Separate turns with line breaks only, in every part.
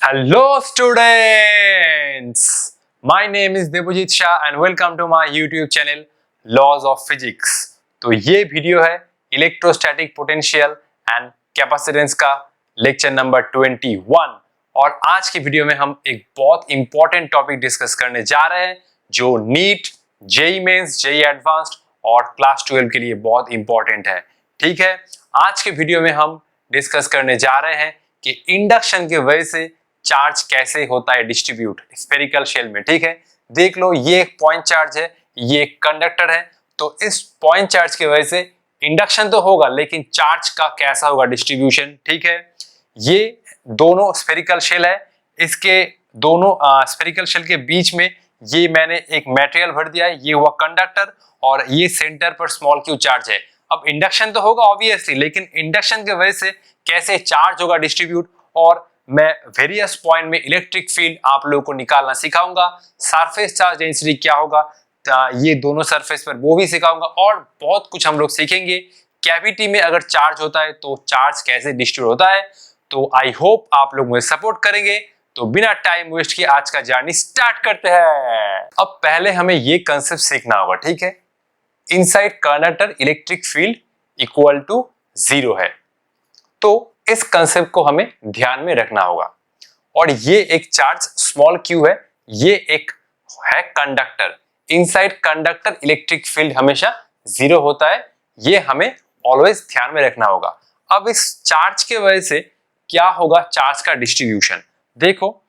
Hello students! My name is Debojit Shah and welcome to my YouTube channel Laws of Physics। तो ये video है electrostatic potential and capacitance का lecture number 21 और आज की video में हम एक बहुत इंपॉर्टेंट टॉपिक डिस्कस करने जा रहे हैं जो NEET, JEE mains, JEE advanced और क्लास 12 के लिए बहुत इंपॉर्टेंट है। ठीक है, आज के वीडियो में हम डिस्कस करने जा रहे हैं कि इंडक्शन की वजह से चार्ज कैसे होता है डिस्ट्रीब्यूट स्फेरिकल शेल में। ठीक है, देख लो ये एक पॉइंट चार्ज है, ये एक कंडक्टर है, तो इस पॉइंट चार्ज की वजह से इंडक्शन तो होगा लेकिन चार्ज का कैसा होगा डिस्ट्रीब्यूशन। ठीक है, ये दोनों स्फेरिकल शेल है, इसके दोनों स्फेरिकल शेल के बीच में ये मैंने एक मटेरियल भर दिया है, ये हुआ कंडक्टर और ये सेंटर पर स्मॉल क्यू चार्ज है। अब इंडक्शन तो होगा ऑब्वियसली, लेकिन इंडक्शन की वजह से कैसे चार्ज होगा डिस्ट्रीब्यूट और मैं वेरियस पॉइंट में इलेक्ट्रिक फील्ड आप लोगों को निकालना सिखाऊंगा। सरफेस चार्ज डेंसिटी क्या होगा ये दोनों सरफेस पर वो भी सिखाऊंगा और बहुत कुछ हम लोग सीखेंगे। कैविटी में अगर चार्ज होता है तो चार्ज कैसे डिस्ट्रीब्यूट होता है। तो आई होप आप लोग मुझे सपोर्ट करेंगे। तो बिना टाइम वेस्ट किए आज का जर्नी स्टार्ट करते हैं। अब पहले हमें ये कंसेप्ट सीखना होगा। ठीक है, inside conductor electric field equal to 0 है, तो इस कंसेप्ट को हमें ध्यान में रखना होगा। और ये एक चार्ज स्मॉल क्यू है, ये एक है conductor. Inside conductor electric field हमेशा 0 होता है, ये हमें ऑलवेज ध्यान में रखना होगा। अब इस चार्ज के वजह से क्या होगा चार्ज का डिस्ट्रीब्यूशन। देखो,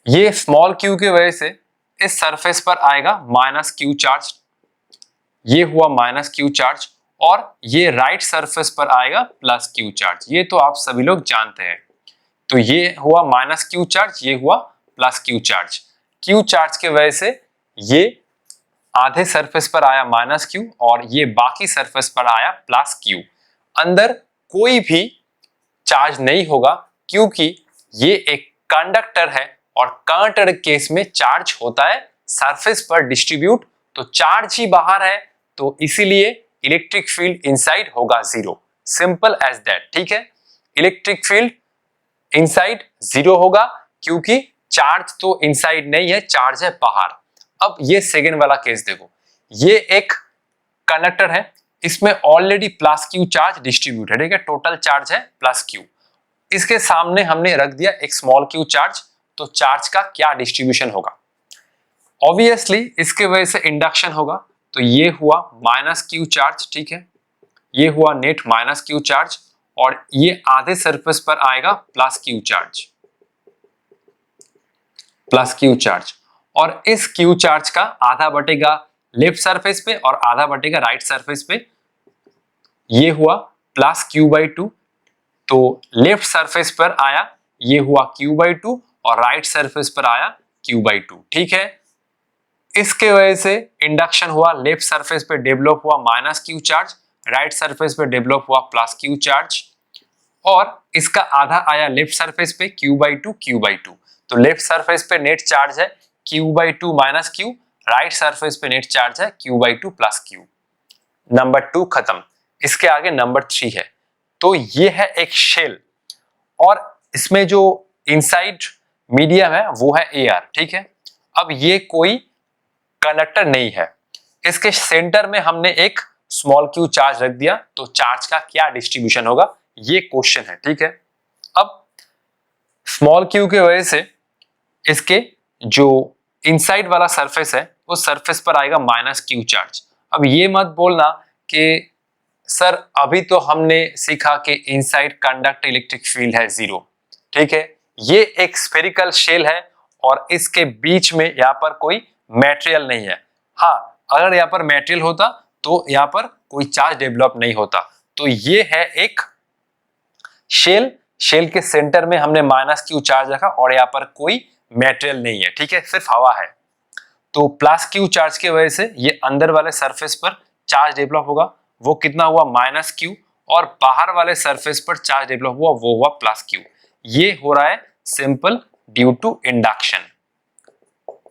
ये स्मॉल क्यू की वजह से इस सरफेस पर आएगा माइनस क्यू चार्ज, ये हुआ माइनस क्यू चार्ज, और ये राइट सरफेस पर आएगा प्लस क्यू चार्ज, ये तो आप सभी लोग जानते हैं। तो ये हुआ माइनस क्यू चार्ज, ये हुआ plus Q charge. Q charge के वजह से ये आधे सरफेस पर आया माइनस क्यू और ये बाकी सरफेस पर आया प्लस क्यू। अंदर कोई भी चार्ज नहीं होगा क्योंकि ये एक कंडक्टर है और कंडक्टर केस में चार्ज होता है सरफेस पर डिस्ट्रीब्यूट, तो चार्ज ही बाहर है, तो इसीलिए इलेक्ट्रिक फील्ड इनसाइड होगा 0। Simple as that. ठीक है, इलेक्ट्रिक फील्ड इनसाइड 0 होगा क्योंकि चार्ज तो इनसाइड नहीं है, चार्ज है बाहर। अब ये सेकेंड वाला केस देखो, ये एक कंडक्टर है, इसमें already plus Q charge distribute है। ठीक है, टोटल चार्ज है प्लस क्यू, इसके सामने हमने रख दिया एक स्मॉल क्यू चार्ज, तो चार्ज का क्या डिस्ट्रीब्यूशन होगा। ऑब्वियसली इसके वजह से इंडक्शन होगा, तो ये हुआ माइनस क्यू चार्ज। ठीक है, ये हुआ नेट माइनस क्यू चार्ज और ये आधे सरफेस पर आएगा plus Q charge, plus Q charge, और इस क्यू चार्ज का आधा बटेगा लेफ्ट सरफेस पे और आधा बटेगा राइट सरफेस पे। ये हुआ प्लस क्यू बाई 2, तो लेफ्ट सरफेस पर आया ये हुआ क्यू बाई 2 और राइट सरफेस पर आया क्यू बाई 2। ठीक है, इसके वजह से इंडक्शन हुआ, लेफ्ट सरफेस पे डेवलप हुआ minus q charge, right surface पे डेवलप हुआ प्लस क्यू चार्ज, और इसका आधा आया लेफ्ट सरफेस पे क्यू बाई 2 क्यू बाई 2। तो लेफ्ट सरफेस पे नेट चार्ज है Q by 2 minus Q, right surface पे नेट चार्ज है Q by 2 plus Q. Number 2 खत्म, इसके आगे नंबर 3 है। तो ये है एक शेल और इसमें जो इनसाइड मीडियम है वो है एयर। ठीक है, अब ये कोई कंडक्टर नहीं है, इसके सेंटर में हमने एक स्मॉल क्यू चार्ज रख दिया, तो चार्ज का क्या डिस्ट्रीब्यूशन होगा ये क्वेश्चन है। ठीक है, अब स्मॉल क्यू की वजह से इसके जो इनसाइड वाला सरफेस है उस सरफेस पर आएगा माइनस क्यू चार्ज। अब ये मत बोलना कि सर अभी तो हमने सीखा कि इनसाइड कंडक्ट इलेक्ट्रिक फील्ड है 0। ठीक है, ये एक स्फेरिकल शेल है और इसके बीच में यहाँ पर कोई मटेरियल नहीं है। हाँ, अगर यहाँ पर मटेरियल होता तो यहाँ पर कोई चार्ज डेवलप नहीं होता। तो ये है एक शेल, शेल के सेंटर में हमने माइनस क्यू चार्ज रखा और यहाँ पर कोई मटेरियल नहीं है। ठीक है, सिर्फ हवा है। तो प्लस क्यू चार्ज की वजह से ये अंदर वाले सरफेस पर चार्ज डेवलप होगा, वो कितना हुआ माइनस क्यू, और बाहर वाले सरफेस पर चार्ज डेवलप हुआ वो हुआ प्लस क्यू। ये हो रहा है सिंपल ड्यू टू इंडक्शन।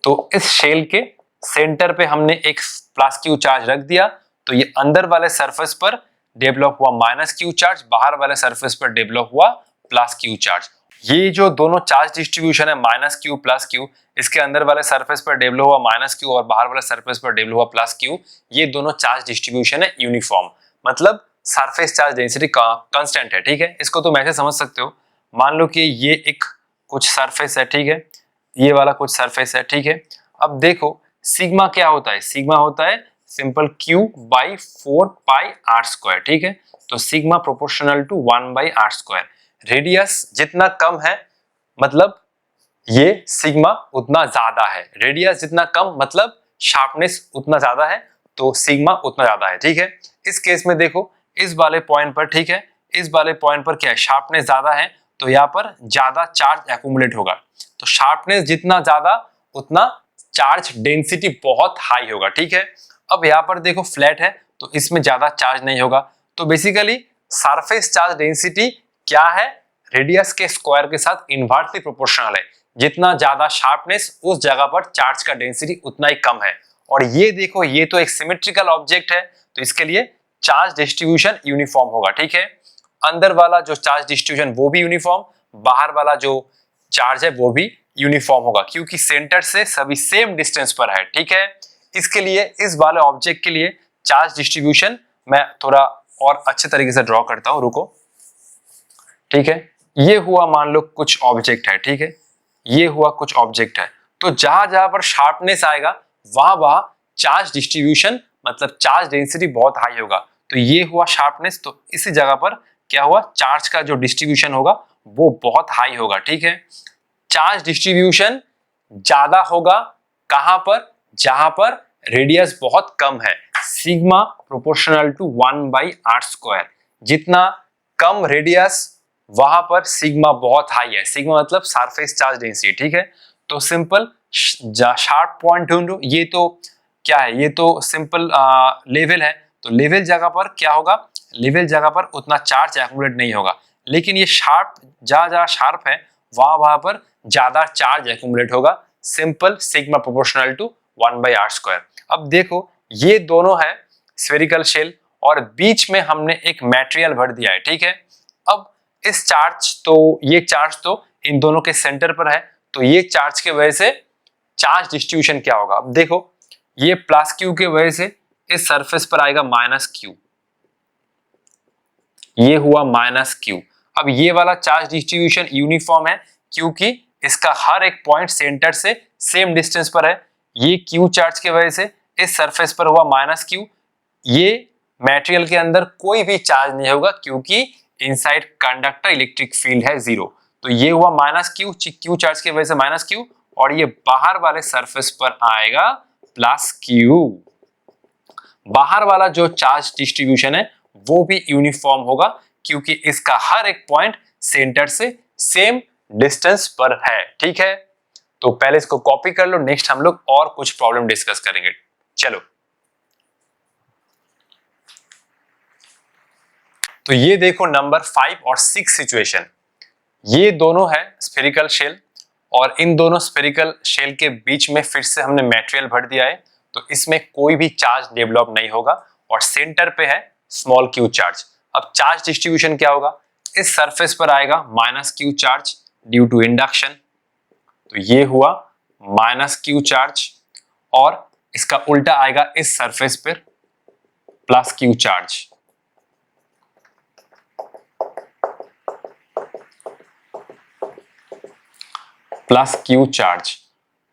तो इस शेल के सेंटर पे हमने एक प्लस क्यू चार्ज रख दिया, तो ये अंदर वाले सरफेस पर डेवलप हुआ माइनस क्यू चार्ज, बाहर वाले सरफेस पर डेवलप हुआ प्लस क्यू चार्ज। ये जो दोनों चार्ज डिस्ट्रीब्यूशन है माइनस क्यू प्लस क्यू, इसके अंदर वाले सरफेस पर डेवलप हुआ माइनस क्यू और बाहर वाले सरफेस पर डेवलप हुआ प्लस क्यू, ये दोनों चार्ज डिस्ट्रीब्यूशन है यूनिफॉर्म, मतलब सरफेस चार्ज डेंसिटी कांस्टेंट है। ठीक है, इसको तुम ऐसे समझ सकते हो, मान लो कि ये एक कुछ सरफेस है, ठीक है, ये वाला कुछ सरफेस है, ठीक है। अब देखो सिग्मा क्या होता है, सिग्मा होता है simple Q by 4 pi r square, ठीक है। तो sigma proportional to 1 by r square. Radius जितना कम है मतलब ये सिग्मा उतना ज्यादा है, रेडियस जितना कम मतलब शार्पनेस उतना ज्यादा है, तो सिग्मा उतना ज्यादा है, ठीक है। इस केस में देखो इस वाले पॉइंट पर, ठीक है, इस वाले पॉइंट पर क्या है, शार्पनेस ज्यादा है, तो यहाँ पर ज्यादा चार्ज एक्यूमुलेट होगा। तो शार्पनेस जितना ज्यादा उतना चार्ज डेंसिटी बहुत हाई होगा, ठीक है। अब यहाँ पर देखो फ्लैट है तो इसमें ज्यादा चार्ज नहीं होगा। तो बेसिकली सरफेस चार्ज डेंसिटी क्या है, रेडियस के स्क्वायर के साथ इनवर्सली प्रोपोर्शनल है। जितना ज्यादा शार्पनेस उस जगह पर चार्ज का डेंसिटी उतना ही कम है। और ये देखो ये तो एक सिमेट्रिकल ऑब्जेक्ट है, तो इसके लिए चार्ज डिस्ट्रीब्यूशन यूनिफॉर्म होगा, ठीक है। अंदर वाला जो चार्ज डिस्ट्रीब्यूशन वो भी यूनिफॉर्म, बाहर वाला जो चार्ज है वो भी यूनिफॉर्म होगा, क्योंकि सेंटर से सभी सेम डिस्टेंस पर है, ठीक है। इसके लिए इस वाले ऑब्जेक्ट के लिए चार्ज डिस्ट्रीब्यूशन मैं थोड़ा और अच्छे तरीके से ड्रॉ करता हूं, रुको, ठीक है। ये हुआ मान लो कुछ ऑब्जेक्ट है, ठीक है, ये हुआ कुछ ऑब्जेक्ट है। तो जहां जहां पर शार्पनेस आएगा वहां वहां चार्ज डिस्ट्रीब्यूशन मतलब चार्ज डेंसिटी बहुत हाई होगा। तो ये हुआ शार्पनेस, तो इसी जगह पर क्या हुआ, चार्ज का जो डिस्ट्रीब्यूशन होगा वो बहुत हाई होगा, ठीक है। चार्ज डिस्ट्रीब्यूशन ज्यादा होगा कहां पर, जहां पर रेडियस बहुत कम है, sigma proportional to 1 by r square. जितना कम रेडियस वहां पर सिग्मा बहुत हाई है, सिग्मा मतलब सरफेस चार्ज डेंसिटी, ठीक है। तो सिंपल शार्प पॉइंट ढूंढो, ये तो क्या है, ये तो सिंपल लेवल है, तो लेवल जगह पर क्या होगा, लेवल जगह पर उतना चार्ज एक्यूमुलेट नहीं होगा। लेकिन ये शार्प जहां जहां शार्प है वहां वहां पर ज्यादा चार्ज एक्यूमुलेट होगा, simple sigma proportional to 1 by r square. अब देखो ये दोनों है स्फेरिकल शेल और बीच में हमने एक मटेरियल भर दिया है, ठीक है। अब इस चार्ज तो ये चार्ज तो इन दोनों के सेंटर पर है, तो ये चार्ज के वजह से चार्ज डिस्ट्रीब्यूशन क्या होगा, अब देखो ये प्लस क्यू के वजह से इस सरफेस पर आएगा माइनस क्यू, ये हुआ माइनस क्यू। अब ये वाला चार्ज डिस्ट्रीब्यूशन यूनिफॉर्म है क्योंकि इसका हर एक पॉइंट सेंटर से सेम डिस्टेंस पर है। ये क्यू चार्ज के वजह से इस सरफेस पर हुआ माइनस क्यू। ये मटेरियल के अंदर कोई भी चार्ज नहीं होगा क्योंकि इनसाइड कंडक्टर इलेक्ट्रिक फील्ड है जीरो। तो ये हुआ माइनस क्यू, क्यू चार्ज की वजह से माइनस क्यू, और ये बाहर वाले सरफेस पर आएगा प्लस क्यू। बाहर वाला जो चार्ज डिस्ट्रीब्यूशन है वो भी यूनिफॉर्म होगा क्योंकि इसका हर एक पॉइंट सेंटर से सेम डिस्टेंस पर है, ठीक है। तो पहले इसको कॉपी कर लो, नेक्स्ट हम लोग और कुछ प्रॉब्लम डिस्कस करेंगे। चलो, तो ये देखो नंबर 5 और 6 सिचुएशन, ये दोनों है स्फेरिकल शेल और इन दोनों स्फेरिकल शेल के बीच में फिर से हमने मटेरियल भर दिया है, तो इसमें कोई भी चार्ज डेवलप नहीं होगा और सेंटर पे है स्मॉल क्यू चार्ज। अब चार्ज डिस्ट्रीब्यूशन क्या होगा, इस सरफेस पर आएगा minus q charge due to induction, तो ये हुआ माइनस क्यू चार्ज, और इसका उल्टा आएगा इस सरफेस पर plus Q charge. Plus Q charge.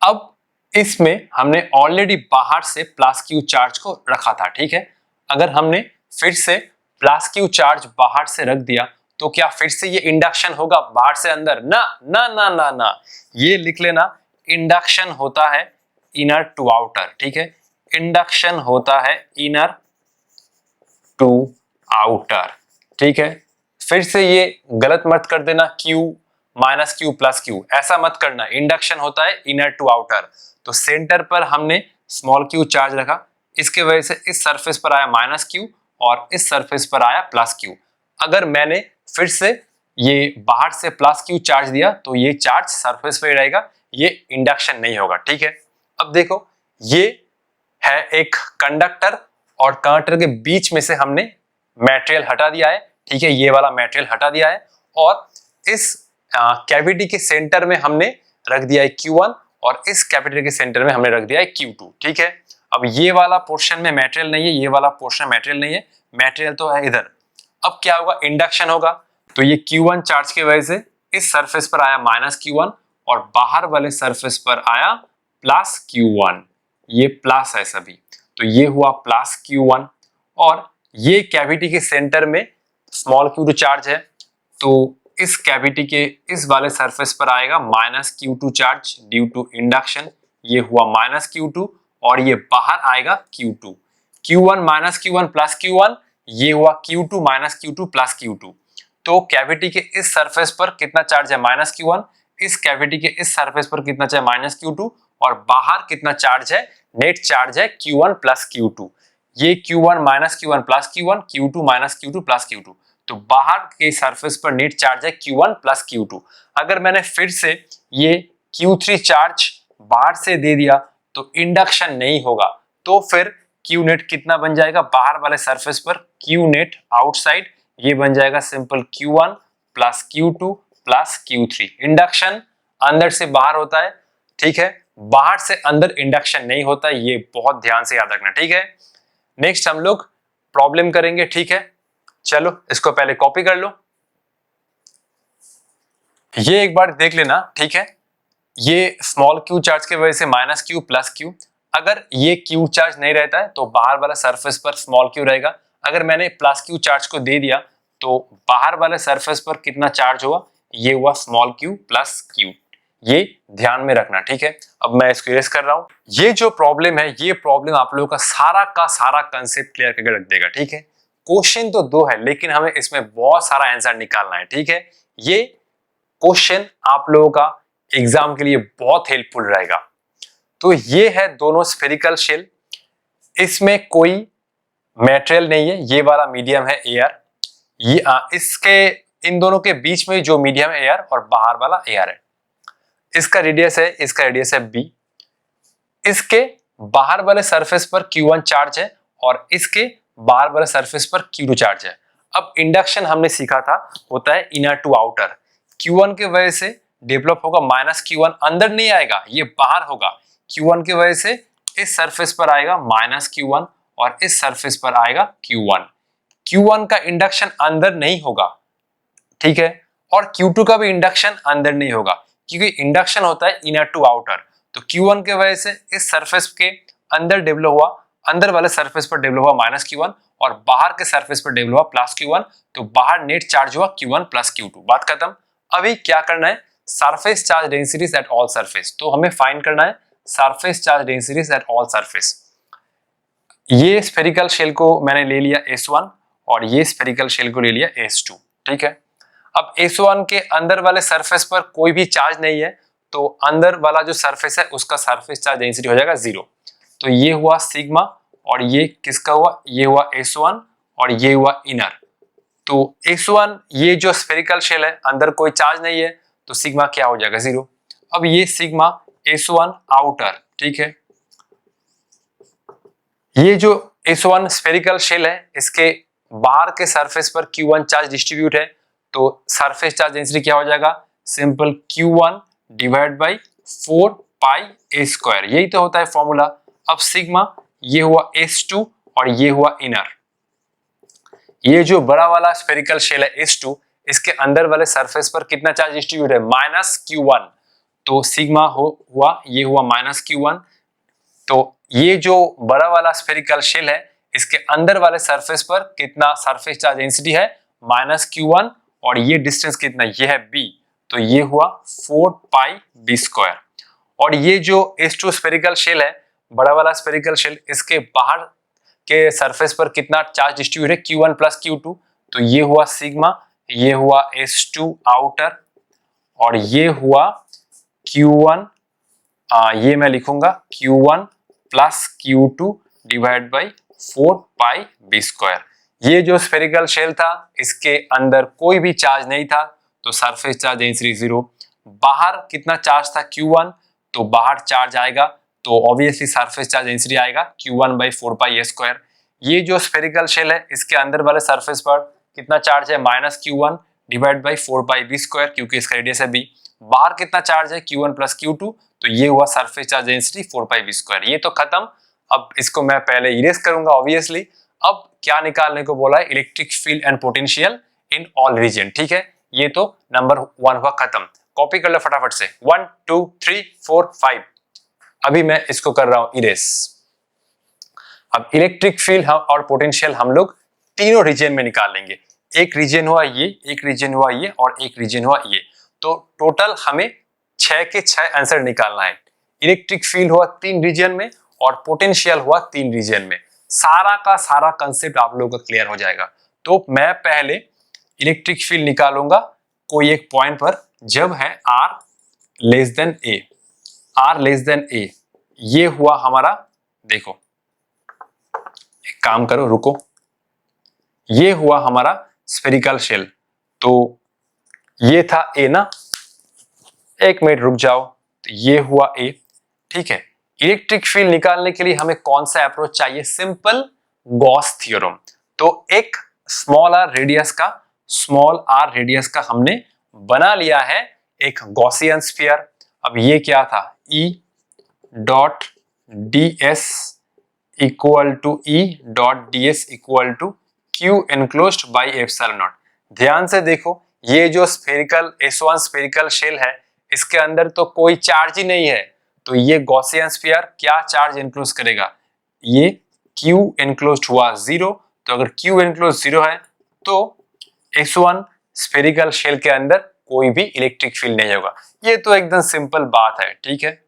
अब इसमें हमने ऑलरेडी बाहर से प्लस क्यू चार्ज को रखा था, ठीक है। अगर हमने फिर से प्लस क्यू चार्ज बाहर से रख दिया तो क्या फिर से ये इंडक्शन होगा बाहर से अंदर, ना ना ना ना ना, ये लिख लेना, इंडक्शन होता है इनर टू आउटर, ठीक है। इंडक्शन होता है इनर टू आउटर, ठीक है। फिर से ये गलत मत कर देना, Q minus Q plus Q, ऐसा मत करना। इंडक्शन होता है इनर टू आउटर, तो सेंटर पर हमने स्मॉल क्यू चार्ज रखा, इसके वजह से इस सरफेस पर आया माइनस क्यू और इस सरफेस पर आया प्लस क्यू। अगर मैंने फिर से ये बाहर से प्लस क्यू चार्ज दिया तो ये चार्ज सरफेस पे रहेगा, ये इंडक्शन नहीं होगा, ठीक है। अब देखो ये है एक कंडक्टर और कंडक्टर के बीच में से हमने मटेरियल हटा दिया है, ठीक है, ये वाला मटेरियल हटा दिया है, और इस कैविटी के सेंटर में हमने रख दिया है Q1 और इस कैविटी के सेंटर में हमने रख दिया है Q2, ठीक है। अब ये वाला पोर्शन में मटेरियल नहीं है, ये वाला पोर्शन मटेरियल नहीं है, मटेरियल तो है इधर। अब क्या होगा, इंडक्शन होगा। तो ये Q1 चार्ज की वजह से इस सरफेस पर आया -Q1 और बाहर वाले सरफेस पर आया +Q1, ये प्लस है सभी, तो ये हुआ +Q1। और ये कैविटी के सेंटर में स्मॉल q2 चार्ज है, तो इस कैविटी के इस वाले सरफेस पर आएगा -Q2 charge due to induction, ये हुआ -Q2 और ये बाहर आएगा Q2, Q1 -Q1 plus Q1, ये हुआ Q2 -Q2 प्लस Q2। तो कैविटी के इस सरफेस पर कितना चार्ज है -Q1, इस कैविटी के इस सरफेस पर कितना चार्ज -Q2 और बाहर कितना चार्ज है, नेट चार्ज है Q1 प्लस Q2। ये Q1 -Q1 plus Q1, Q2 -Q2 plus Q2, तो बाहर के सरफेस पर नेट चार्ज है Q1 प्लस Q2। अगर मैंने फिर से ये Q3 चार्ज बाहर से दे दिया तो इंडक्शन नहीं होगा, तो फिर Q नेट कितना बन जाएगा, बाहर वाले सरफेस पर Q नेट आउटसाइड, ये बन जाएगा simple Q1 plus Q2 plus Q3। Induction अंदर से बाहर होता है, ठीक है, बाहर से अंदर इंडक्शन नहीं होता, ये बहुत ध्यान से याद रखना, ठीक है। नेक्स्ट हम लोग प्रॉब्लम करेंगे, ठीक है। चलो इसको पहले कॉपी कर लो, ये एक बार देख लेना, ठीक है। ये स्मॉल q चार्ज की वजह से -Q प्लस Q, अगर ये Q चार्ज नहीं रहता है तो बाहर वाला सरफेस पर स्मॉल q रहेगा। अगर मैंने प्लस Q चार्ज को दे दिया तो बाहर वाले सरफेस पर कितना चार्ज हुआ, ये हुआ स्मॉल q प्लस Q, ये ध्यान में रखना, ठीक है। अब मैं इसको इरेज कर रहा हूं। ये जो प्रॉब्लम है, ये प्रॉब्लम आप लोगों का सारा कंसेप्ट क्लियर करके रख देगा, ठीक है। क्वेश्चन तो 2 है लेकिन हमें इसमें बहुत सारा आंसर निकालना है, ठीक है। ये क्वेश्चन आप लोगों का एग्जाम के लिए बहुत हेल्पफुल रहेगा। तो ये है दोनों स्फेरिकल शेल, इसमें कोई मटेरियल नहीं है, ये वाला मीडियम है एयर, ये इसके इन दोनों के बीच में जो मीडियम है एयर और बाहर वाला एयर है, इसका रेडियस है, इसका रेडियस है b। इसके बाहर वाले सरफेस पर Q1 चार्ज है और इसके बाहर वाले सरफेस पर Q2 चार्ज है। अब इंडक्शन हमने सीखा था होता है इनर टू आउटर, Q1 के वजह से डेवलप होगा -Q1, अंदर नहीं आएगा, ये बाहर होगा। Q1 की वजह से इस सरफेस पर आएगा -Q1 और इस सरफेस पर आएगा Q1। Q1 का इंडक्शन अंदर नहीं होगा, ठीक है, और Q2 का भी इंडक्शन अंदर नहीं होगा, क्योंकि इंडक्शन होता है इनर टू आउटर। तो Q1 के वजह से इस सरफेस के अंदर डेवलप हुआ, अंदर वाले सरफेस पर डेवलप हुआ -Q1 और बाहर के सरफेस पर डेवलप हुआ +Q1, तो बाहर नेट चार्ज हुआ Q1 प्लस Q2, बात खत्म। अभी क्या करना है, surface charge densities at all surface, तो हमें फाइंड करना है surface charge densities at all surface. ये स्फेरिकल शेल को मैंने ले लिया S1 और ये स्फेरिकल शेल को ले लिया S2, ठीक है। अब S1 के अंदर वाले सरफेस पर कोई भी चार्ज नहीं है, तो अंदर वाला जो सरफेस है उसका सरफेस चार्ज डेंसिटी हो जाएगा 0। तो ये हुआ सिग्मा और ये किसका हुआ, ये हुआ S1 और ये हुआ इनर। तो S1 ये जो स्फेरिकल शेल है, अंदर कोई चार्ज नहीं है, तो सिग्मा क्या हो जाएगा 0। अब ये सिग्मा S1 आउटर, ठीक है, ये जो S1 स्फेरिकल शेल है, इसके बाहर के सरफेस पर Q1 चार्ज डिस्ट्रीब्यूट है, तो सरफेस चार्ज डेंसिटी क्या हो जाएगा, simple Q1 divide by 4 pi a square, यही तो होता है फॉर्मूला। अब सिग्मा ये हुआ S2 और ये हुआ इनर, ये जो बड़ा वाला स्फेरिकल शेल है S2, इसके अंदर वाले सरफेस पर कितना चार्ज डिस्ट्रीब्यूट है, -Q1, तो सिग्मा हुआ ये हुआ -Q1। तो ये जो बड़ा वाला स्फेरिकल शेल है, इसके अंदर वाले सरफेस पर कितना सरफेस चार्ज डेंसिटी है, -Q1 और ये डिस्टेंस कितना, ये है b, तो ये हुआ 4 पाई b स्क्वायर। और ये जो S2 स्फेरिकल शेल है, बड़ा वाला स्फेरिकल शेल, इसके बाहर के सरफेस पर कितना चार्ज डिस्ट्रीब्यूट है, Q1 प्लस Q2, तो ये हुआ सिग्मा, ये हुआ S2 आउटर और ये हुआ Q1, ये मैं लिखूंगा Q1 plus Q2 divide by 4 pi b square. ये जो स्फेरिकल शेल था, इसके अंदर कोई भी चार्ज नहीं था, तो सरफेस चार्ज डेंसिटी 0। बाहर कितना चार्ज था, Q1, तो बाहर चार्ज आएगा, तो ऑब्वियसली सरफेस चार्ज डेंसिटी आएगा Q1 by 4 pi a square. ये जो स्फेरिकल शेल है, इसके अंदर वाले सरफेस पर कितना चार्ज है, -Q1 डिवाइड बाई 4πb² क्योंकि इसका रेडियस है b। बाहर कितना चार्ज है Q1 प्लस Q2, तो ये हुआ सरफेस चार्ज डेंसिटी 4πb²। ये तो खत्म। अब इसको मैं पहले इरेज करूंगा ऑब्वियसली। अब क्या निकालने को बोला है, electric field and potential in all region. ठीक है, ये तो नंबर 1 हुआ खत्म। कॉपी कर लो फटाफट से, 1 2 3 4 5। अभी मैं इसको कर रहा हूं इरेज। अब इलेक्ट्रिक फील्ड और पोटेंशियल हम लोग तीनों रीजन में निकाल लेंगे। एक रीजन हुआ ये, एक रीजन हुआ ये और एक रीजन हुआ ये। तो टोटल हमें 6 के 6 आंसर निकालना है। इलेक्ट्रिक फील्ड हुआ 3 रीजन में और पोटेंशियल हुआ 3 रीजन में। सारा का सारा कंसेप्ट आप लोगों का क्लियर हो जाएगा। तो मैं पहले इलेक्ट्रिक फील्ड निकालूंगा कोई एक पॉइंट पर जब है r less than a। r less than a ये हुआ हमारा, देखो एक काम करो, रुको, ये हुआ हमारा स्फेरिकल शेल। तो ये था a ना, एक मिनट रुक जाओ, तो ये हुआ a। ठीक है, इलेक्ट्रिक फील्ड निकालने के लिए हमें कौन सा अप्रोच चाहिए, सिंपल गॉस थ्योरम। तो एक स्मॉल r रेडियस का हमने बना लिया है एक गॉसियन स्फीयर। अब ये क्या था, E dot ds equal to E dot ds equal to Q enclosed by epsilon naught. ध्यान से देखो, ये जो स्फेरिकल S1 स्फेरिकल शेल है, इसके अंदर तो कोई चार्ज ही नहीं है। तो ये गॉसियन स्फीयर क्या चार्ज एनक्लोज करेगा, ये Q एनक्लोज्ड हुआ 0। तो अगर Q एनक्लोज 0 है तो S1 स्फेरिकल शेल के अंदर कोई भी इलेक्ट्रिक फील्ड नहीं होगा। ये तो एकदम सिंपल बात है। ठीक है,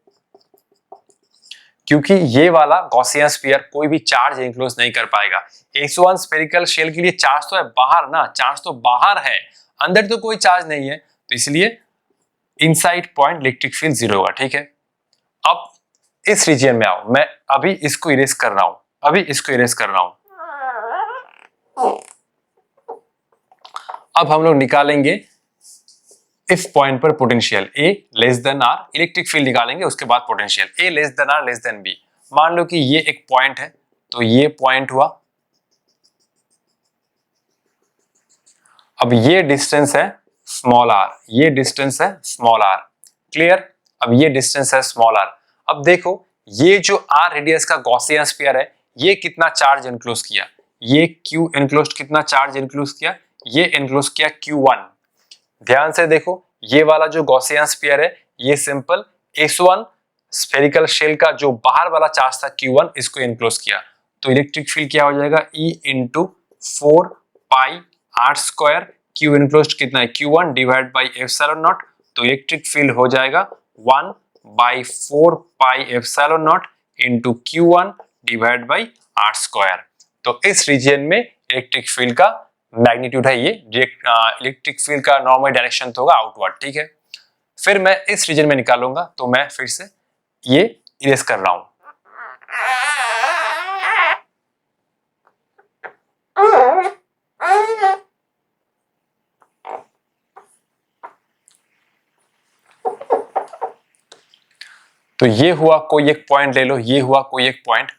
क्योंकि ये वाला गॉसियन स्फीयर कोई भी चार्ज एनक्लोज नहीं कर पाएगा। S1 स्फेरिकल शेल के लिए चार्ज तो है बाहर ना, चार्ज तो बाहर है, अंदर तो कोई चार्ज नहीं है। तो इसलिए इनसाइड पॉइंट इलेक्ट्रिक फील्ड 0 होगा। ठीक है, अब इस रीजन में आओ, मैं अभी इसको इरेज कर रहा हूं, अब हम लोग निकालेंगे इस पॉइंट पर potential A less than R। Electric field निकालेंगे, उसके बाद potential A less than R less than B। मान लो कि ये एक पॉइंट है, तो ये पॉइंट हुआ। अब ये डिस्टेंस है स्मॉल r, ये डिस्टेंस है स्मॉल r। क्लियर, अब ये डिस्टेंस है स्मॉल r। अब देखो, ये जो r रेडियस का गॉसियन स्फीयर है, ये कितना चार्ज एनक्लोज किया, ये Q एनक्लोज कितना चार्ज एनक्लोज किया, ये एनक्लोज किया Q1। ध्यान से देखो, ये वाला जो गॉसियन स्फीयर है, ये सिंपल S1 स्फेरिकल शेल का जो बाहर वाला चार्ज था Q1, इसको एनक्लोज किया। तो इलेक्ट्रिक फील्ड क्या हो जाएगा, E into 4πr²। Q enclose कितना है, Q1 divide by epsilon not. तो इलेक्ट्रिक फील्ड हो जाएगा 1/4πε0 into Q1 divide by r²। तो इस रीजन में इलेक्ट्रिक फील्ड का मैग्नीट्यूड है ये। इलेक्ट्रिक फील्ड का नॉर्मल डायरेक्शन तो होगा आउटवर्ड। ठीक है, फिर मैं इस रीजन में निकालूंगा, तो मैं फिर से ये इरेज कर रहा हूं। तो ये हुआ कोई एक पॉइंट ले लो, ये हुआ कोई एक पॉइंट,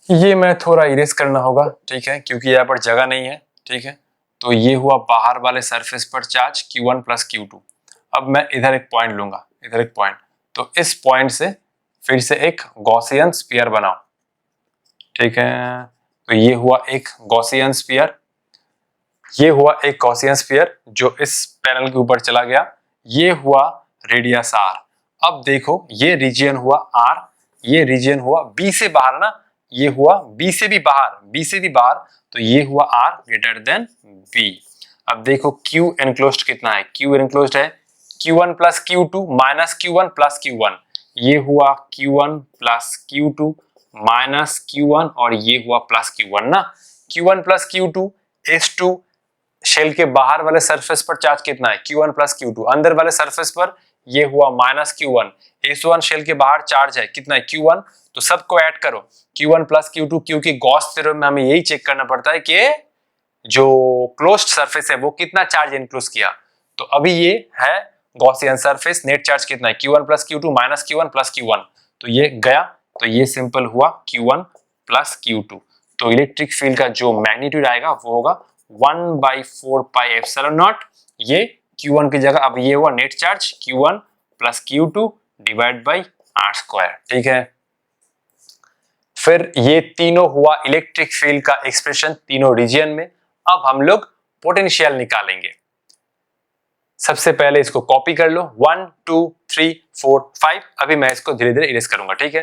ये मैं थोड़ा इरेज करना होगा। ठीक है, क्योंकि यहाँ पर जगह नहीं है। ठीक है, तो ये हुआ बाहर वाले सरफेस पर चार्ज Q1 प्लस Q2। अब मैं इधर एक पॉइंट लूंगा, इधर एक पॉइंट। तो इस पॉइंट से फिर से एक गॉसियन स्फीयर बनाओ। ठीक है, तो ये हुआ एक गॉसियन स्फीयर, ये हुआ एक गॉसियन स्फीयर जो इस पैनल के ऊपर चला गया। ये हुआ रेडियस r। अब देखो, ये रीजन हुआ r, ये रीजन हुआ b से बाहर ना, ये हुआ b से भी बाहर, तो ये हुआ r ग्रेटर देन b। अब देखो Q एनक्लोज्ड कितना है, Q एनक्लोज्ड है Q1 plus Q2 minus Q1 plus Q1। ये हुआ Q1 plus Q2 minus Q1 और ये हुआ प्लस Q1 ना। Q1 plus Q2, S2 shell के बाहर वाले सरफेस पर चार्ज कितना है, Q1 प्लस Q2। अंदर वाले सरफेस पर ये हुआ माइनस Q1। S1 शेल के बाहर चार्ज है कितना है, Q1। तो सबको ऐड करो, Q1 प्लस Q2, क्योंकि गॉस थ्योरम में हमें यही चेक करना पड़ता है कि जो क्लोज्ड सरफेस है वो कितना चार्ज एनक्लोज किया। तो अभी ये है गॉसियन सरफेस, नेट चार्ज कितना है, Q1 plus Q2 minus Q1 plus Q1। तो ये गया, तो ये सिंपल हुआ Q1 प्लस Q2। तो इलेक्ट्रिक फील्ड का जो मैग्नीट्यूड आएगा वो होगा 1/4 पाई एप्सिलॉन नॉट, ये Q1 की जगह अब ये हुआ net charge Q1 plus Q2 divide by r square, ठीक है। फिर ये तीनों हुआ इलेक्ट्रिक फील्ड का एक्सप्रेशन तीनों रीजन में। अब हम लोग पोटेंशियल निकालेंगे। सबसे पहले इसको कॉपी कर लो, 1 2 3 4 5। अभी मैं इसको धीरे धीरे इरेज करूंगा, ठीक है।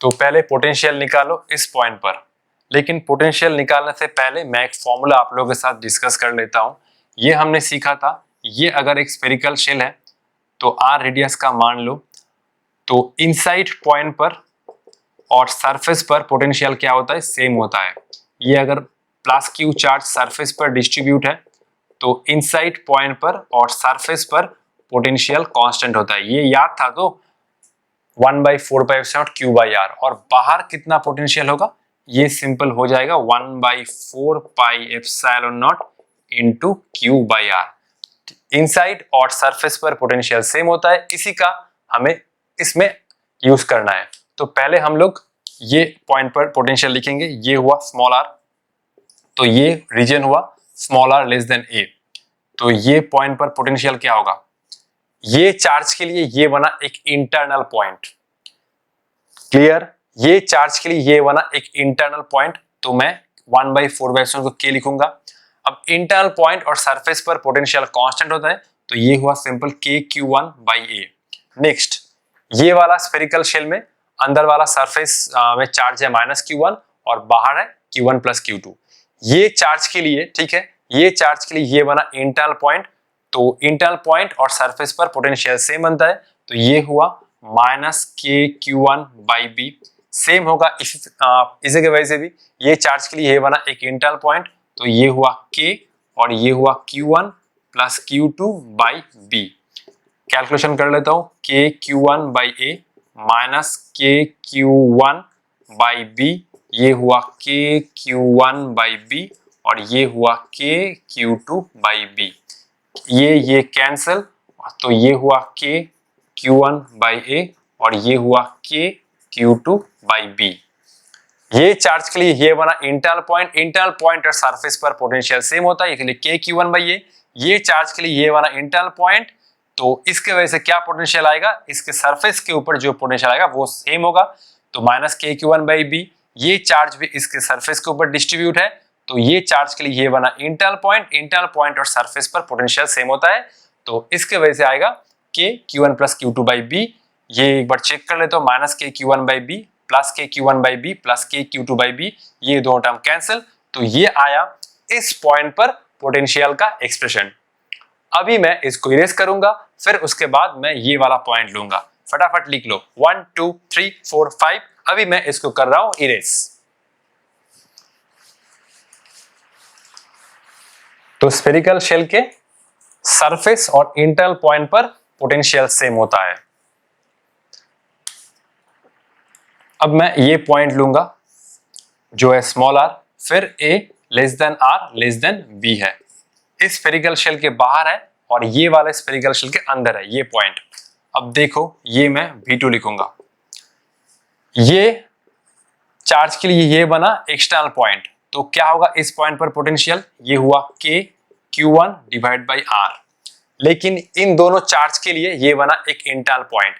तो पहले पोटेंशियल निकालो इस पॉइंट पर, लेकिन पोटेंशियल निकालने से पहले मैं एक फॉर्मूला आप लोगों के साथ डिस्कस कर लेता हूं। ये हमने सीखा था, ये अगर एक स्फेरिकल शेल है तो आर रेडियस का मान लो, तो इनसाइड पॉइंट पर और सरफेस पर पोटेंशियल क्या होता है, सेम होता है। ये अगर प्लस क्यू चार्ज सरफेस पर डिस्ट्रीब्यूट है तो इनसाइड पॉइंट पर और सरफेस पर पोटेंशियल कांस्टेंट होता है। ये याद था तो 1/4 pi epsilon q by r. और बाहर कितना पोटेंशियल होगा, ये सिंपल हो जाएगा 1/4 pi epsilon naught into q by r. Inside और सरफेस पर पोटेंशियल सेम होता है, इसी का हमें इसमें यूज करना है। तो पहले हम लोग ये पॉइंट पर पोटेंशियल लिखेंगे। ये हुआ स्मॉल आर, तो ये रीजन हुआ स्मॉल आर लेस देन ए। तो ये पॉइंट पर पोटेंशियल क्या होगा, ये चार्ज के लिए ये बना एक इंटरनल पॉइंट, क्लियर। ये चार्ज के लिए ये बना एक इंटरनल पॉइंट, तो मैं 1/4 को के लिखूंगा। अब इंटरनल पॉइंट और सरफेस पर पोटेंशियल कांस्टेंट होता है, तो ये हुआ सिंपल के Q1 बाई ए। नेक्स्ट, ये वाला स्फेरिकल शेल में अंदर वाला सरफेस में चार्ज है -Q1 और बाहर है Q1 प्लस Q2। ये चार्ज के लिए, ठीक है, ये चार्ज के लिए ये बना इंटरनल पॉइंट, तो इंटरनल पॉइंट और सरफेस पर पोटेंशियल सेम बनता है, तो ये हुआ -KQ1 बाई बी। सेम होगा इसी के वजह से भी ये चार्ज के लिए ये बना एक इंटरनल पॉइंट, तो ये हुआ K और ये हुआ Q1 plus Q2 by B. Calculation कर लेता हूं, KQ1 by A minus KQ1 by B, ये हुआ KQ1 बाई बी और ये हुआ KQ2 बाई बी। ये कैंसिल, तो ये हुआ KQ1 बाई ए और ये हुआ KQ2 बाई बी। ये चार्ज के लिए ये बना इंटरनल पॉइंट और सरफेस पर पोटेंशियल सेम होता है, इसलिए KQ1 बाई ए। ये चार्ज के लिए ये बना इंटरनल पॉइंट, तो इसके वजह से क्या पोटेंशियल आएगा, इसके सरफेस के ऊपर जो पोटेंशियल आएगा वो सेम होगा, तो -KQ1 बाई बी। ये चार्ज भी इसके सरफेस के ऊपर डिस्ट्रीब्यूट है, तो ये चार्ज के लिए ये बना इंटरनल पॉइंट और सरफेस पर पोटेंशियल सेम होता है, तो इसके वजह से आएगा KQ1 plus Q2 by B. ये एक बार चेक कर लेते हो, -KQ1 by B plus KQ1 by B plus KQ2 by B, ये दो टर्म कैंसिल, तो ये आया इस पॉइंट पर पोटेंशियल का एक्सप्रेशन। अभी मैं इसको इरेज करूंगा, फिर उसके बाद मैं ये वाला पॉइंट लूंगा। फटाफट लिख लो 1 2 3 4 5। अभी मैं इसको कर रहा हूं इरेज। तो स्फेरिकल शेल के सरफेस और इंटरनल पॉइंट पर पोटेंशियल सेम होता है। अब मैं ये पॉइंट लूंगा जो है स्मॉल आर, फिर A less than R less than B है। इस स्फेरिकल शेल के बाहर है और ये वाला स्फेरिकल शेल के अंदर है ये पॉइंट। अब देखो, ये मैं V2 लिखूंगा। ये चार्ज के लिए ये बना एक्सटर्नल पॉइंट, तो क्या होगा इस पॉइंट पर पोटेंशियल, ये हुआ KQ1 डिवाइड बाई आर। लेकिन इन दोनों चार्ज के लिए ये बना एक इंटरनल पॉइंट,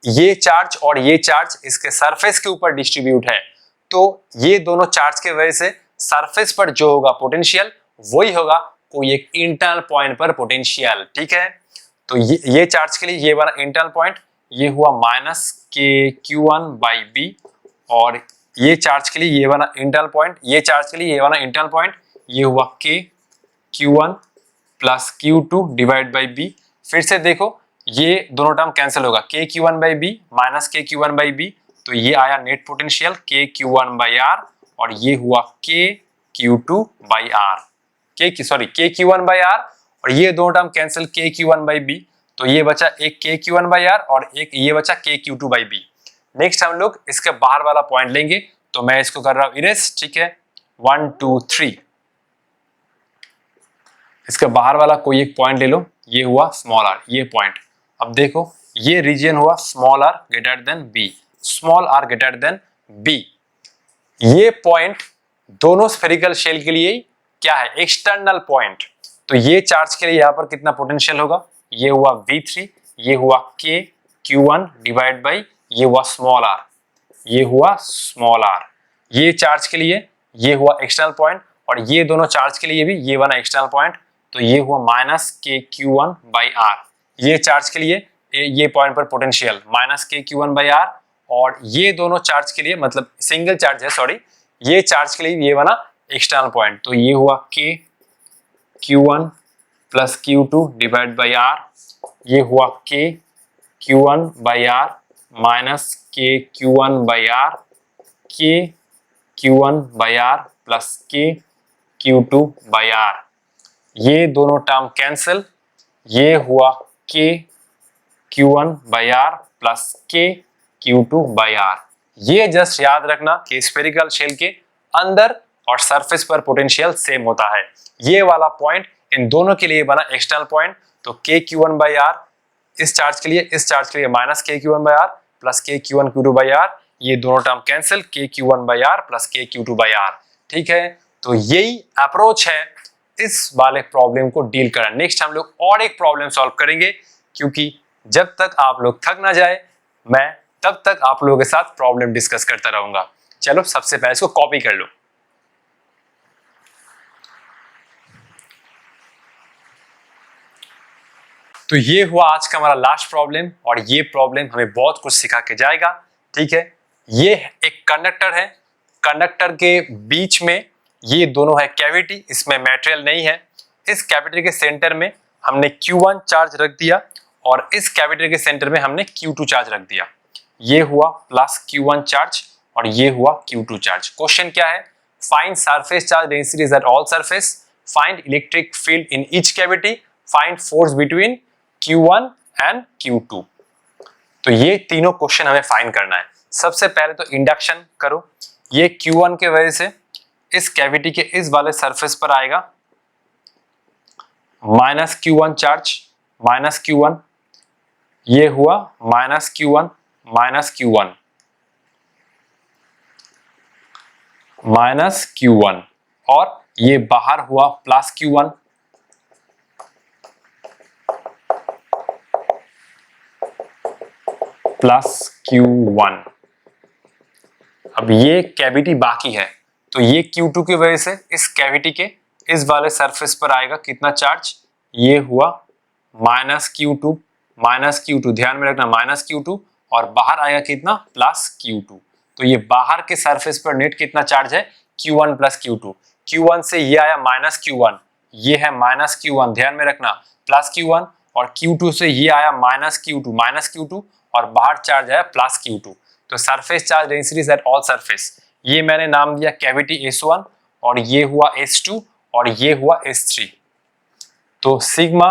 ये चार्ज और ये चार्ज इसके सरफेस के ऊपर डिस्ट्रीब्यूट है, तो ये दोनों चार्ज के वजह से सरफेस पर जो होगा पोटेंशियल वही होगा कोई एक इंटरनल पॉइंट पर पोटेंशियल, ठीक है। तो ये चार्ज के लिए ये वाला इंटरनल पॉइंट, ये हुआ -KQ1 बाई बी, और ये चार्ज के लिए ये वाला इंटरनल पॉइंट, ये चार्ज के लिए ये वाला इंटरनल पॉइंट, ये हुआ KQ1 plus Q2 divide by B. फिर से देखो, ये दोनों टर्म कैंसिल होगा, KQ1 by B minus KQ1 by B, तो ये आया net potential KQ1 by r और ये हुआ KQ2 by are, KQ1 by r, और ये दो term cancel KQ1 by B, तो ये बचा एक KQ1 बाई आर और एक ये बचा KQ2 बाई बी। नेक्स्ट हम लोग इसके बाहर वाला पॉइंट लेंगे, तो मैं इसको कर रहा हूं इरेज, ठीक है। 1 2 3, इसके बाहर वाला कोई एक पॉइंट ले लो, ये हुआ स्मॉल आर, ये पॉइंट। अब देखो, ये रीजन हुआ small r greater than B, small r greater than B. ये पॉइंट दोनों स्फेरिकल शेल के लिए क्या है, एक्सटर्नल पॉइंट। तो ये चार्ज के लिए यहाँ पर कितना पोटेंशियल होगा, ये हुआ V3, ये हुआ K Q1 डिवाइड बाई ये हुआ स्मॉल r, ये हुआ स्मॉल r। ये चार्ज के लिए ये हुआ एक्सटर्नल पॉइंट, और ये दोनों चार्ज के लिए भी ये बना एक्सटर्नल पॉइंट, तो ये हुआ minus K Q1 by R। ये चार्ज के लिए ये पॉइंट पर potential minus K Q1 by R, और ये दोनों चार्ज के लिए मतलब सिंगल चार्ज है सॉरी, ये चार्ज के लिए ये बना एक्सटर्नल पॉइंट, तो ये हुआ K Q1 plus Q2 divide by R, ये हुआ K Q1 by R minus K Q1 by R, K Q1 by R plus K Q2 by R। ये दोनों टर्म कैंसिल, ये हुआ K Q1 by R plus K Q2 by R। ये just याद रखना कि स्फेरिकल शेल के अंदर और सरफेस पर पोटेंशियल सेम होता है। ये वाला पॉइंट इन दोनों के लिए बना एक्सटर्नल पॉइंट, तो K Q1 बाई R इस चार्ज के लिए minus K Q1 by R plus K Q1 Q2 by R, ये दोनों term cancel, K Q1 by R plus K Q2 by R। ठीक है, तो यही अप्रोच है इस वाले प्रॉब्लम को डील करना। नेक्स्ट हम लोग और एक प्रॉब्लम सॉल्व करेंगे, क्योंकि जब तक आप लोग थक ना जाए मैं तब तक आप लोगों के साथ प्रॉब्लम डिस्कस करता रहूंगा। चलो सबसे पहले इसको कॉपी कर लो। तो ये हुआ आज का हमारा लास्ट प्रॉब्लम, और ये प्रॉब्लम हमें बहुत कुछ सिखा के जाएगा। ठीक है, ये एक कंडक्टर है, कंडक्टर के बीच में ये दोनों है कैविटी, इसमें मटेरियल नहीं है। इस कैविटी के सेंटर में हमने Q1 चार्ज रख दिया, और इस कैविटी के सेंटर में हमने Q2 चार्ज रख दिया। ये हुआ प्लस Q1 चार्ज और ये हुआ Q2 चार्ज। क्वेश्चन क्या है, find surface charge densities at all surface, find electric field in each cavity, find force between Q1 and Q2। तो ये तीनों क्वेश्चन हमें फाइंड करना है। सबसे पहले तो इंडक्शन करो, ये Q1 के वजह से इस कैविटी के इस वाले सरफेस पर आएगा minus Q1 charge, minus Q1, ये हुआ minus Q1 minus Q1 minus Q1, और ये बाहर हुआ प्लस Q1, प्लस Q1। अब ये कैविटी बाकी है, तो ये Q2 की वजह से इस कैविटी के इस वाले सरफेस पर आएगा कितना चार्ज, ये हुआ माइनस Q2, ध्यान में रखना माइनस Q2, और बाहर आएगा कितना प्लस Q2। तो ये बाहर के सरफेस पर नेट कितना चार्ज है, Q1 प्लस Q2। Q1 से ये आया माइनस Q1, ये है माइनस Q1, ध्यान में रखना प्लस Q1, और Q2 से ये आया माइनस Q2, और बाहर चार्ज आया प्लस Q2। तो surface charge densities at all surface, ये मैंने नाम दिया कैविटी S1, और ये हुआ S2, और ये हुआ S3। तो सिग्मा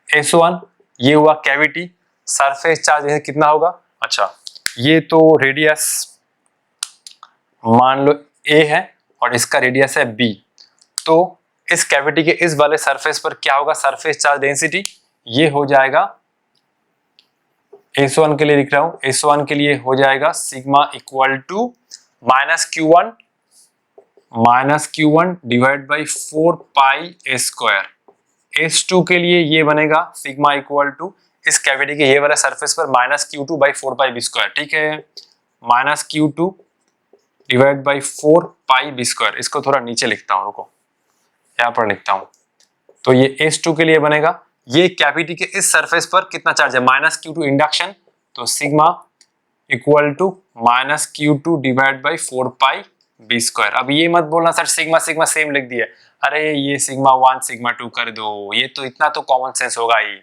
S1 ये हुआ कैविटी, सरफेस चार्ज कितना होगा, अच्छा ये तो रेडियस मान लो A है और इसका रेडियस है B, तो इस कैविटी के इस वाले सरफेस पर क्या होगा सरफेस चार्ज डेंसिटी, ये हो जाएगा S1 के लिए लिख रहा हूं, S1 के लिए हो जाएगा sigma equal to minus Q1 divide by 4 pi A square. S2 के लिए ये बनेगा सिग्मा इक्वल टू इस कैविटी के ये वाला सरफेस पर minus Q2 by 4 pi B square. ठीक है, minus Q2 divide by 4 pi B square. इसको थोड़ा नीचे लिखता हूं, रुको यहाँ पर लिखता हूं। तो ये S2 के लिए बनेगा, ये कैविटी के इस सरफेस पर कितना चार्ज है माइनस Q2 इंडक्शन, तो sigma equal to minus Q2 divide by 4 pi B square. अब ये मत बोलना सर सिग्मा सिग्मा सेम लिख दिया, अरे ये सिग्मा 1 सिग्मा 2 कर दो, ये तो इतना तो कॉमन सेंस होगा ही।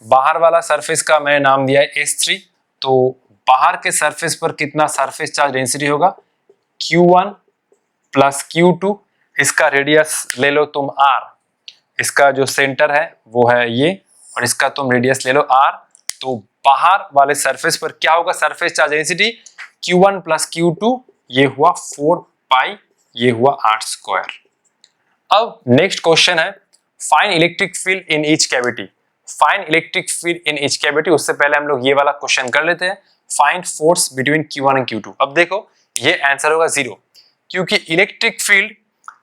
बाहर वाला सरफेस का मैंने नाम दिया है S3, तो बाहर के सरफेस पर कितना सरफेस चार्ज डेंसिटी होगा Q1 प्लस Q2, इसका रेडियस ले लो तुम R, इसका जो सेंटर है वो है ये, और इसका तुम रेडियस ले लो R। तो बाहर वाले सरफेस पर क्या होगा surface charge density Q1 plus Q2, ये हुआ 4 पाई, ये हुआ R स्क्वायर। अब नेक्स्ट क्वेश्चन है find electric field in each cavity, find electric field in each cavity. उससे पहले हम लोग ये वाला क्वेश्चन कर लेते हैं, find force between Q1 and Q2। अब देखो ये आंसर होगा 0, क्योंकि इलेक्ट्रिक फील्ड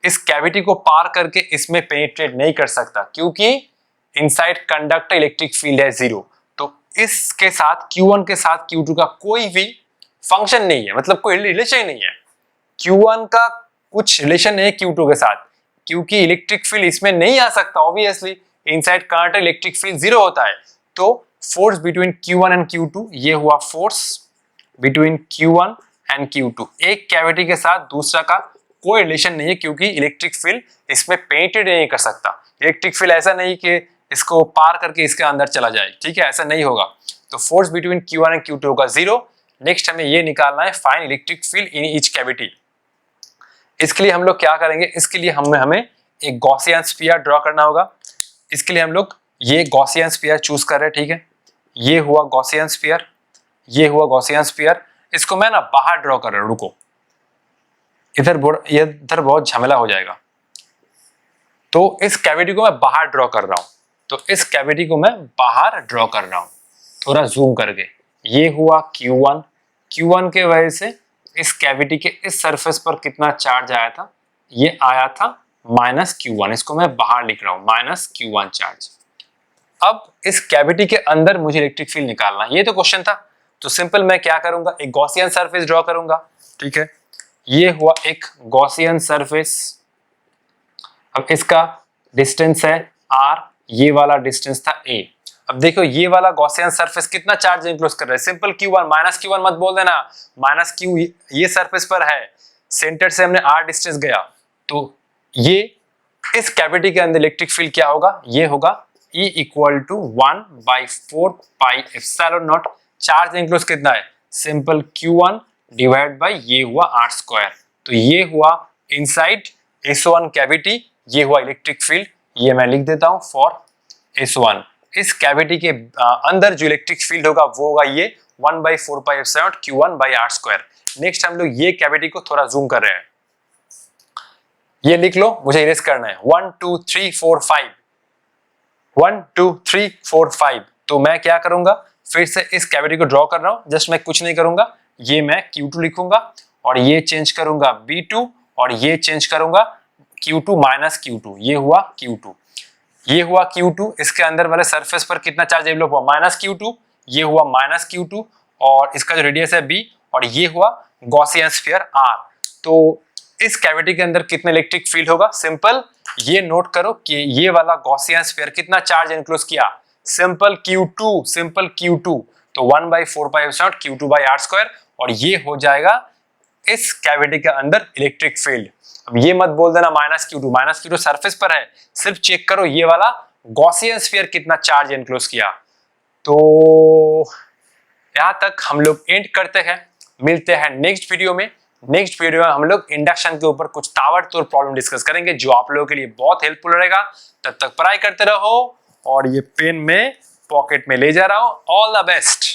इस कैविटी को पार करके इसमें पेनिट्रेट नहीं कर सकता क्योंकि इनसाइड कंडक्टर इलेक्ट्रिक फील्ड है 0। तो इसके साथ Q1 के साथ Q2 का कोई भी फंक्शन नहीं है, मतलब कोई रिलेशन नहीं है। Q1 का कुछ रिलेशन नहीं है Q2 के साथ क्योंकि इलेक्ट्रिक फील्ड इसमें नहीं आ सकता। Obviously inside conductor electric field 0 होता है। तो force between Q1 and Q2, ये हुआ force between Q1 and Q2। एक कैविटी के साथ दूसरा का कोई रिलेशन नहीं है क्योंकि इलेक्ट्रिक फील्ड इसमें पेनिट्रेट नहीं कर सकता। इलेक्ट्रिक फील्ड ऐसा नहीं कि इसको पार करके इसके अंदर चला जाए, ठीक है, ऐसा नहीं होगा। तो force between Q1 and Q2 होगा 0। नेक्स्ट हमें ये निकालना है find electric field in each cavity. इसके लिए हम लोग क्या करेंगे, इसके लिए हमें एक गॉसियन स्फीयर ड्रॉ करना होगा। इसके लिए हम लोग ये गॉसियन स्फीयर चूज कर रहे हैं, ठीक है। ये हुआ गॉसियन स्फीयर, ये हुआ गॉसियन स्फीयर। इसको मैं ना बाहर ड्रॉ कर रहा हूं, रुको, इधर बहुत झमेला हो जाएगा। तो इस कैविटी को मैं बाहर ड्रॉ कर रहा हूं, तो इस कैविटी को मैं बाहर ड्रॉ कर रहा हूं थोड़ा जूम करके। ये हुआ Q1 के वजह से इस कैविटी के इस सरफेस पर कितना चार्ज आया था, ये आया था -Q1। इसको मैं बाहर लिख रहा हूं, -Q1 चार्ज। अब इस कैविटी के अंदर मुझे इलेक्ट्रिक फील्ड निकालना, ये तो क्वेश्चन था। तो सिंपल मैं क्या करूंगा, एक गॉसियन सरफेस ड्रॉ करूंगा, ठीक है। ये हुआ एक गॉसियन सरफेस। अब इसका डिस्टेंस है r, ये वाला डिस्टेंस था a। अब देखो ये वाला गॉसियन सरफेस कितना चार्ज एनक्लोज कर रहा है, सिंपल Q1, -Q1 मत बोल देना, -Q ये सरफेस पर है, सेंटर से हमने r डिस्टेंस गया। तो ये इस कैविटी के अंदर इलेक्ट्रिक फील्ड क्या होगा, ये होगा E = 1/4πε0। चार्ज एनक्लोज कितना है, सिंपल Q1 डिवाइड बाय ये हुआ r²। तो ये हुआ इनसाइड S1 कैविटी, ये हुआ इलेक्ट्रिक फील्ड। ये मैं लिख देता हूं फॉर S1। इस कैविटी के अंदर जो इलेक्ट्रिक फील्ड होगा वो होगा ये 1/4πε0 Q1/r²। नेक्स्ट हम लोग ये कैविटी को थोड़ा जूम कर रहे हैं, ये लिख लो, मुझे इरेज करना है। 1 2 3 4 5, 1 2 3 4 5। तो मैं क्या करूंगा, फिर से इस कैविटी को ड्रॉ कर रहा हूं। जस्ट मैं कुछ नहीं करूंगा, ये मैं Q2 लिखूंगा और ये चेंज करूंगा B2 और ये चेंज करूंगा Q2 -Q2। ये हुआ Q2, ये हुआ Q2। इसके अंदर वाले सरफेस पर कितना चार्ज डेवलप हुआ, -Q2। ये हुआ -Q2 और इसका जो रेडियस है B, और ये हुआ गॉसियन स्फीयर R। तो इस कैविटी के अंदर कितना इलेक्ट्रिक फील्ड होगा, सिंपल ये नोट करो कि ये वाला गॉसियन स्फीयर कितना चार्ज एनक्लोज किया, सिंपल Q2। तो 1/4πε0 Q2/r², और ये हो जाएगा इस कैविटी के अंदर इलेक्ट्रिक फील्ड। अब ये मत बोल देना -Q2 सरफेस पर है, सिर्फ चेक करो ये वाला गॉसियन स्फीयर कितना चार्ज एनक्लोज किया। तो यहां तक हम लोग एंड करते हैं, मिलते हैं नेक्स्ट वीडियो में। नेक्स्ट वीडियो में हम लोग इंडक्शन के ऊपर कुछ ताबड़तोड़ प्रॉब्लम डिस्कस करेंगे जो आप लोगों के लिए बहुत हेल्पफुल रहेगा। तब तक पढ़ाई करते रहो, और ये पेन में पॉकेट में ले जा रहा हूं। All the best.